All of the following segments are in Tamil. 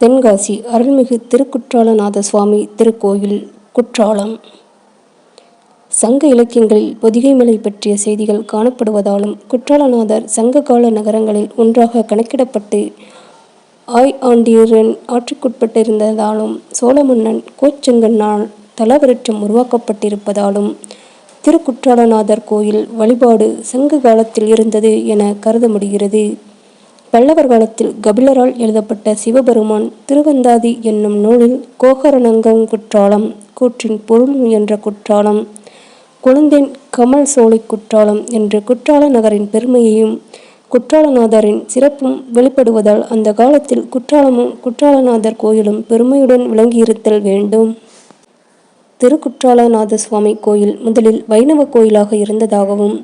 தென்காசி அருள்மிகு திருக்குற்றாலநாத சுவாமி திருக்கோயில் குற்றாலம். சங்க இலக்கியங்களில் பொதிகைமலை பற்றிய செய்திகள் காணப்படுவதாலும் குற்றாலநாதர் சங்ககால நகரங்களில் ஒன்றாக கணக்கிடப்பட்டு ஆண்டியரின் ஆட்சிக்குட்பட்டிருந்ததாலும் சோழ மன்னன் கோச்செங்கண்ணால் தலவிருட்சம் உருவாக்கப்பட்டிருப்பதாலும் திருக்குற்றாலநாதர் கோயில் வழிபாடு சங்க காலத்தில் இருந்தது என கருத முடிகிறது. பல்லவர் காலத்தில் கபிலரால் எழுதப்பட்ட சிவபெருமான் திருவந்தாதி என்னும் நூலில் கோகரணங்கங்குற்றாலம், கூற்றின் பொருள் முயன்ற குற்றாலம், குழந்தேன் கமல் சோலை குற்றாலம் என்று குற்றால நகரின் பெருமையையும் குற்றாலநாதரின் சிறப்பும் வெளிப்படுவதால் அந்த காலத்தில் குற்றாலமும் குற்றாலநாதர் கோயிலும் பெருமையுடன் விளங்கியிருத்தல் வேண்டும். திருக்குற்றாலநாத சுவாமி கோயில் முதலில் வைணவ கோயிலாக இருந்ததாகவும்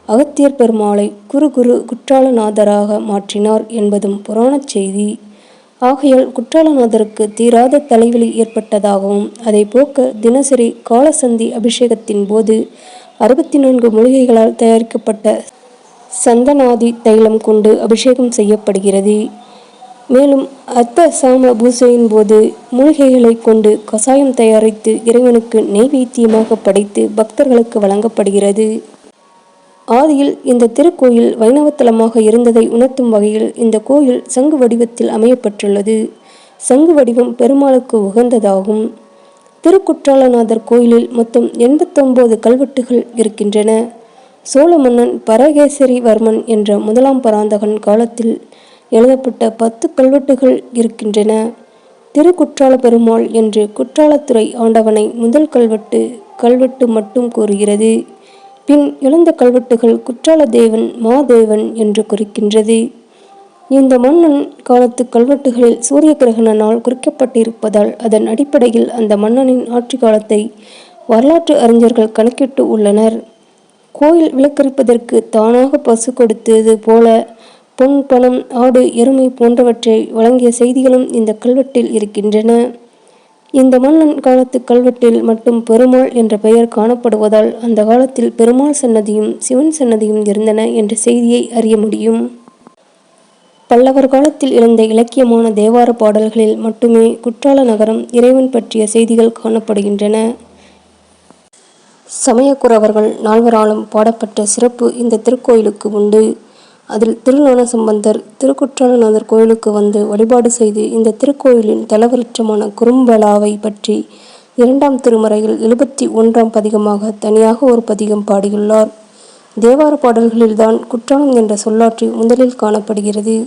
அகத்தியர் பெருமாளை குரு குற்றாலநாதராக மாற்றினார் என்பதும் புராணச் செய்தி. ஆகையால் குற்றாலநாதருக்கு தீராத தலைவலி ஏற்பட்டதாகவும் அதை போக்க தினசரி காலசந்தி அபிஷேகத்தின் போது 64 மூலிகைகளால் தயாரிக்கப்பட்ட சந்தனாதி தைலம் கொண்டு அபிஷேகம் செய்யப்படுகிறது. மேலும் அர்த்த சாம பூசையின் போது மூலிகைகளை கொண்டு கசாயம் தயாரித்து இறைவனுக்கு நெய்வேத்தியமாக படைத்து பக்தர்களுக்கு வழங்கப்படுகிறது. ஆதியில் இந்த திருக்கோயில் வைணவத்தலமாக இருந்ததை உணர்த்தும் வகையில் இந்த கோயில் சங்கு வடிவத்தில் அமையப்பட்டுள்ளது. சங்கு வடிவம் பெருமாளுக்கு உகந்ததாகும். திருக்குற்றாலநாதர் கோயிலில் மொத்தம் 89 கல்வெட்டுகள் இருக்கின்றன. சோழ மன்னன் பரகேசரிவர்மன் என்ற முதலாம் பராந்தகன் காலத்தில் எழுதப்பட்ட 10 கல்வெட்டுகள் இருக்கின்றன. திருக்குற்றால பெருமாள் என்று குற்றாலத்துறை ஆண்டவனை முதல் கல்வெட்டு மட்டும் கூறுகிறது. பின் எழுந்த கல்வெட்டுகள் குற்றாலதேவன் மாதேவன் என்று குறிக்கின்றது. இந்த மன்னன் காலத்து கல்வெட்டுகளில் சூரிய கிரகண நாள் குறிக்கப்பட்டிருப்பதால் அதன் அடிப்படையில் அந்த மன்னனின் ஆட்சி காலத்தை வரலாற்று அறிஞர்கள் கணக்கிட்டு உள்ளனர். கோயில் விலக்கரிப்பதற்கு தானாக பசு கொடுத்தது போல பொன், பணம், ஆடு, எருமை போன்றவற்றை வழங்கிய செய்திகளும் இந்த கல்வெட்டில் இருக்கின்றன. இந்த மன்னன் காலத்து கல்வெட்டில் மட்டும் பெருமாள் என்ற பெயர் காணப்படுவதால் அந்த காலத்தில் பெருமாள் சன்னதியும் சிவன் சன்னதியும் இருந்தன என்ற செய்தியை அறிய முடியும். பல்லவர் காலத்தில் எழுந்த இலக்கியமான தேவார பாடல்களில் மட்டுமே குற்றால நகரம் இறைவன் பற்றிய செய்திகள் காணப்படுகின்றன. சமயக்குறவர்கள் நால்வராலும் பாடப்பட்ட சிறப்பு இந்த திருக்கோயிலுக்கு உண்டு. அதில் திருஞானசம்பந்தர் திருக்குற்றாலநாதர் கோயிலுக்கு வந்து வழிபாடு செய்து இந்த திருக்கோயிலின் தலவிருட்சமான குறும்பலாவை பற்றி 2ஆம் திருமறையில் 71ஆம் பதிகமாக தனியாக ஒரு பதிகம் பாடியுள்ளார். தேவார பாடல்களில்தான் குற்றாலம் என்ற சொல்லாட்சி முதலில் காணப்படுகிறது.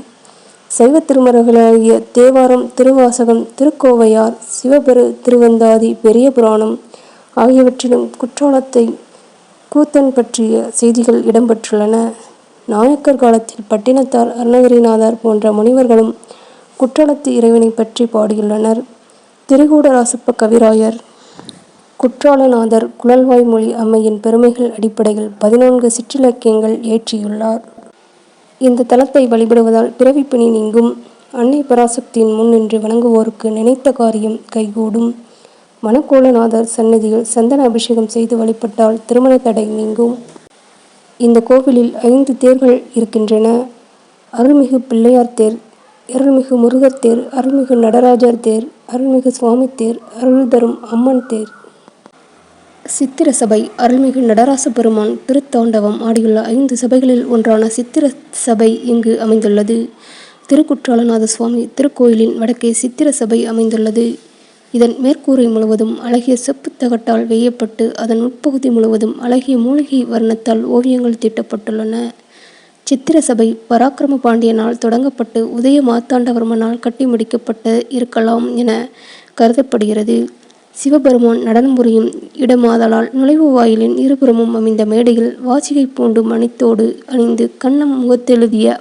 சைவ திருமறைகளாகிய தேவாரம், திருவாசகம், திருக்கோவையார், சிவபெரு திருவந்தாதி, பெரிய புராணம் ஆகியவற்றிலும் குற்றாலத்தை கூத்தன் பற்றிய செய்திகள் இடம்பெற்றுள்ளன. நாயக்கர் காலத்தில் பட்டினத்தார், அருணகிரிநாதர் போன்ற முனிவர்களும் குற்றாலத்து இறைவனை பற்றி பாடியுள்ளனர். திரிகூடராசப்ப கவிராயர் குற்றாலநாதர் குழல்வாய்மொழி அம்மையின் பெருமைகள் அடிப்படையில் 14 சிற்றிலக்கியங்கள் இயற்றியுள்ளார். இந்த தலத்தை வழிபடுவதால் பிறவிப்பிணி நீங்கும். அன்னை பராசக்தியின் முன் நின்று வணங்குவோருக்கு நினைத்த காரியம் கைகூடும். மணக்கோலநாதர் சன்னதியில் சந்தன அபிஷேகம் செய்து வழிபட்டால் திருமண தடை நீங்கும். இந்த கோவிலில் 5 தேர்கள் இருக்கின்றன. அருள்மிகு பிள்ளையார் தேர், அருள்மிகு முருகர் தேர், அருள்மிகு நடராஜர் தேர், அருள்மிகு சுவாமி தேர், அருள் தரும் அம்மன் தேர். சித்திர சபை அருள்மிகு நடராச பெருமான் திருத்தாண்டவம் ஆடியுள்ள 5 சபைகளில் ஒன்றான சித்திர சபை இங்கு அமைந்துள்ளது. திருக்குற்றாலநாத சுவாமி திருக்கோயிலின் வடக்கே சித்திர சபை அமைந்துள்ளது. இதன் மேற்கூரை முழுவதும் அழகிய செப்பு தகட்டால் வேயப்பட்டு அதன் உட்பகுதி முழுவதும் அழகிய மூலிகை வர்ணத்தால் ஓவியங்கள் தீட்டப்பட்டுள்ளன. சித்திர சபை பராக்கிரம பாண்டியனால் தொடங்கப்பட்டு உதய மார்த்தாண்டவர்மனால் கட்டி முடிக்கப்பட்டு இருக்கலாம் என கருதப்படுகிறது. சிவபெருமான் நடனம் புரியும் இடமாதலால் நுழைவு வாயிலின் இருபுறமும் அமைந்த மேடையில் வாசிகை பூண்டு மணித்தோடு அணிந்து கண்ணம் முகத்தெழுதிய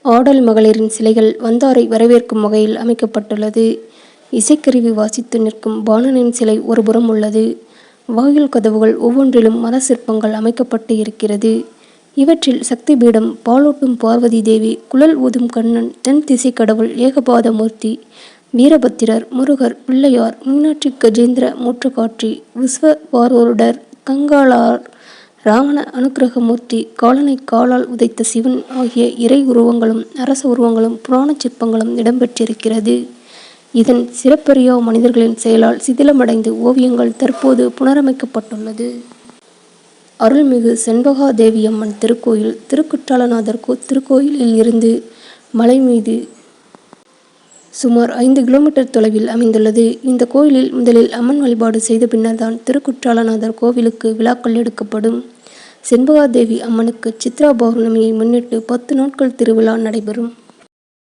ஆடல் மகளிரின் சிலைகள் வந்தாரை வரவேற்கும் வகையில் அமைக்கப்பட்டுள்ளது. இசைக்கருவி வாசித்து நிற்கும் பாணனின் சிலை ஒரு புறம் உள்ளது. வாயில் கதவுகள் ஒவ்வொன்றிலும் மர சிற்பங்கள் அமைக்கப்பட்டு இருக்கிறது. இவற்றில் சக்தி பீடம், பாலூட்டும் பார்வதி தேவி, குழல் ஊதும் கண்ணன், தென் திசை கடவுள் ஏகபாதமூர்த்தி, வீரபத்திரர், முருகர், பிள்ளையார், மீனாட்சி, கஜேந்திர மூற்றக்காட்சி, விஸ்வபாரூடர், கங்காளார், ராவண அனுக்கிரகமூர்த்தி, காலனை காலால் உதைத்த சிவன் ஆகிய இறை உருவங்களும் அரச உருவங்களும் புராண சிற்பங்களும் இடம்பெற்றிருக்கிறது. இதன் சிறப்பறியா மனிதர்களின் செயலால் சிதிலமடைந்து ஓவியங்கள் தற்போது புனரமைக்கப்பட்டுள்ளது. அருள்மிகு செண்பகாதேவியம்மன் திருக்கோயில் திருக்குற்றாலநாதர் திருக்கோயிலில் இருந்து மலை மீது சுமார் 5 கிலோமீட்டர் தொலைவில் அமைந்துள்ளது. இந்த கோயிலில் முதலில் அம்மன் வழிபாடு செய்த பின்னர்தான் திருக்குற்றாலநாதர் கோவிலுக்கு விழாக்கள் எடுக்கப்படும். செண்பகாதேவி அம்மனுக்கு சித்ரா பௌர்ணமியை முன்னிட்டு 10 நாட்கள் திருவிழா நடைபெறும்.